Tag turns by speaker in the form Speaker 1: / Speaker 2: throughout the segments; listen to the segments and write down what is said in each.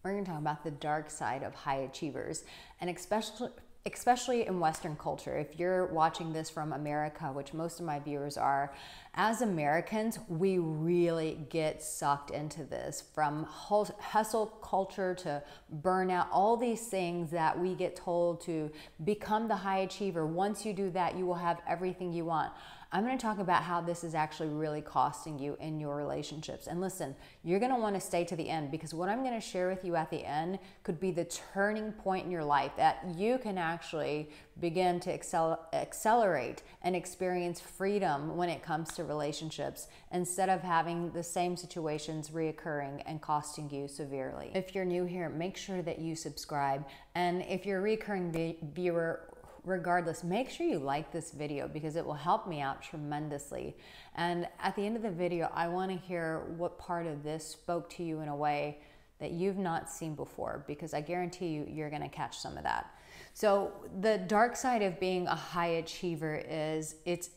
Speaker 1: We're going to talk about the dark side of high achievers, and especially in Western culture. If you're watching this from America, which most of my viewers are, as Americans, we really get sucked into this, from hustle culture to burnout, all these things that we get told to become the high achiever. Once you do that, you will have everything you want. I'm going to talk about how this is actually really costing you in your relationships. And listen, you're going to want to stay to the end, because what I'm going to share with you at the end could be the turning point in your life that you can actually begin to accelerate and experience freedom when it comes to relationships, instead of having the same situations reoccurring and costing you severely. If you're new here, make sure that you subscribe. And if you're a recurring viewer, regardless, make sure you like this video, because it will help me out tremendously. And at the end of the video, I want to hear what part of this spoke to you in a way that you've not seen before, because I guarantee you, you're going to catch some of that. So the dark side of being a high achiever is it's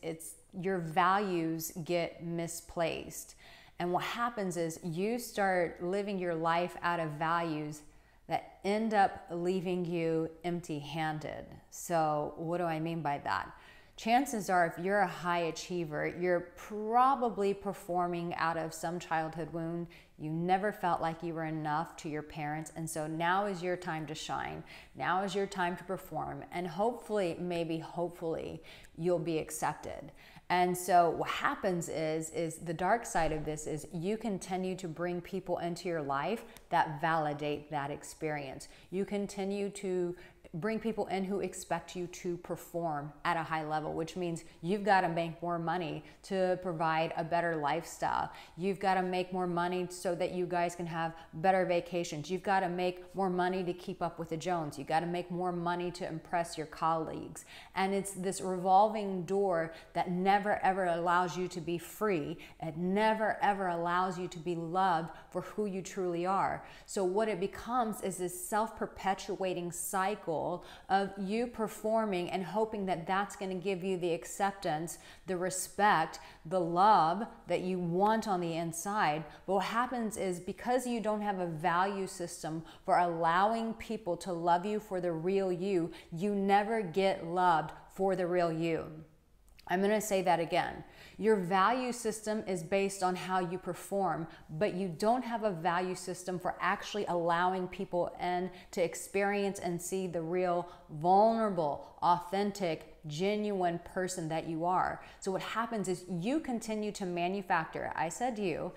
Speaker 1: your values get misplaced. And what happens is you start living your life out of values that end up leaving you empty-handed. So what do I mean by that? Chances are, if you're a high achiever, you're probably performing out of some childhood wound. You never felt like you were enough to your parents, and so now is your time to shine. Now is your time to perform, and hopefully, hopefully, you'll be accepted. And so what happens is the dark side of this is you continue to bring people into your life that validate that experience. You continue to bring people in who expect you to perform at a high level, which means you've got to make more money to provide a better lifestyle. You've got to make more money so that you guys can have better vacations. You've got to make more money to keep up with the Jones. You've got to make more money to impress your colleagues. And it's this revolving door that never ever allows you to be free. It never ever allows you to be loved for who you truly are. So what it becomes is this self-perpetuating cycle of you performing and hoping that that's going to give you the acceptance, the respect, the love that you want on the inside. But what happens is, because you don't have a value system for allowing people to love you for the real you, you never get loved for the real you. I'm going to say that again. Your value system is based on how you perform, but you don't have a value system for actually allowing people in to experience and see the real, vulnerable, authentic, genuine person that you are. So what happens is you continue to manufacture, I said you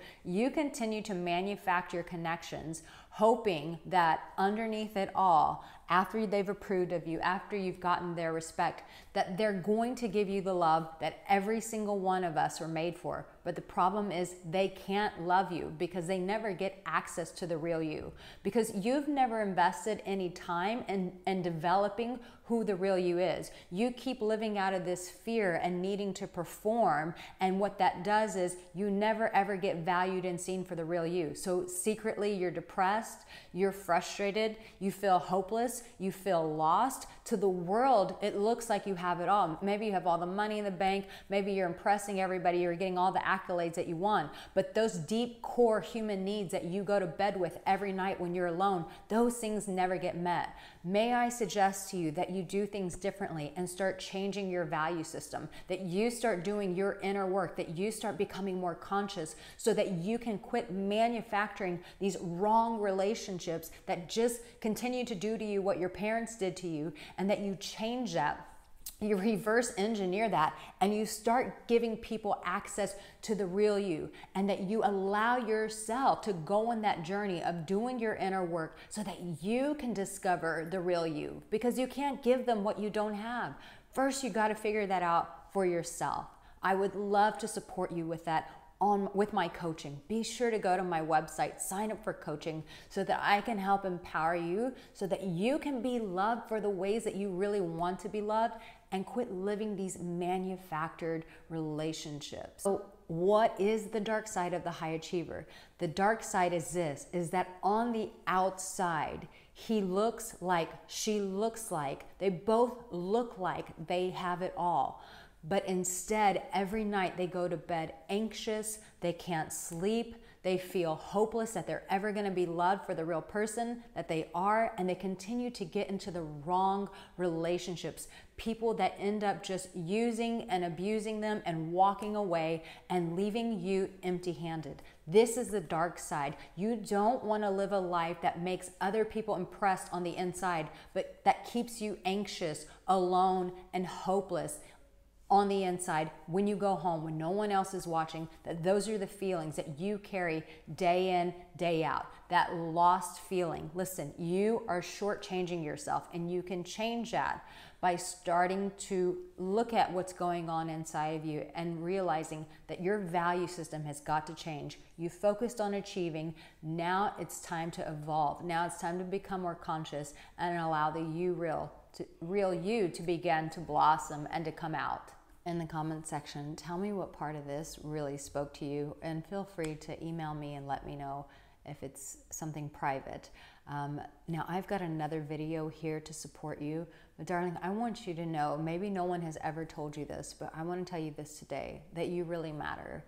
Speaker 1: continue to manufacture connections, hoping that underneath it all, after they've approved of you, after you've gotten their respect, that they're going to give you the love that every single one of us are made for. But the problem is they can't love you because they never get access to the real you, because you've never invested any time in developing who the real you is. You keep living out of this fear and needing to perform, and what that does is you never ever get valued and seen for the real you. So secretly you're depressed, you're frustrated, you feel hopeless, you feel lost. To the world, it looks like you have it all. Maybe you have all the money in the bank, maybe you're impressing everybody, you're getting all the accolades that you want, but those deep core human needs that you go to bed with every night when you're alone, those things never get met. May I suggest to you that you do things differently and start changing your value system, that you start doing your inner work, that you start becoming more conscious, so that you can quit manufacturing these wrong relationships that just continue to do to you what your parents did to you, and that you change that. You reverse engineer that, and you start giving people access to the real you, and that you allow yourself to go on that journey of doing your inner work so that you can discover the real you, because you can't give them what you don't have. First, you got to figure that out for yourself. I would love to support you with that with my coaching. Be sure to go to my website, sign up for coaching, so that I can help empower you so that you can be loved for the ways that you really want to be loved, and quit living these manufactured relationships. So what is the dark side of the high achiever? The dark side is this, is that on the outside, he looks like, she looks like, they both look like they have it all. But instead, every night they go to bed anxious, they can't sleep, They feel hopeless that they're ever going to be loved for the real person that they are, and they continue to get into the wrong relationships. People that end up just using and abusing them and walking away and leaving you empty-handed. This is the dark side. You don't want to live a life that makes other people impressed on the inside, but that keeps you anxious, alone, and hopeless on the inside when you go home, when no one else is watching. That those are the feelings that you carry day in, day out. That lost feeling. Listen, you are shortchanging yourself, and you can change that by starting to look at what's going on inside of you and realizing that your value system has got to change. You focused on achieving. Now it's time to evolve. Now it's time to become more conscious and allow the real you to begin to blossom and to come out. In the comment section, tell me what part of this really spoke to you, and feel free to email me and let me know if it's something private. Now I've got another video here to support you, but darling, I want you to know, maybe no one has ever told you this, but I want to tell you this today, that you really matter.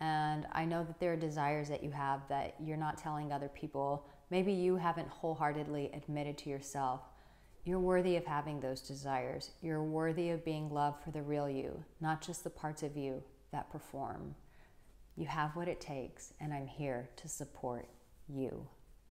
Speaker 1: And I know that there are desires that you have that you're not telling other people. Maybe you haven't wholeheartedly admitted to yourself. You're worthy of having those desires. You're worthy of being loved for the real you, not just the parts of you that perform. You have what it takes, and I'm here to support you.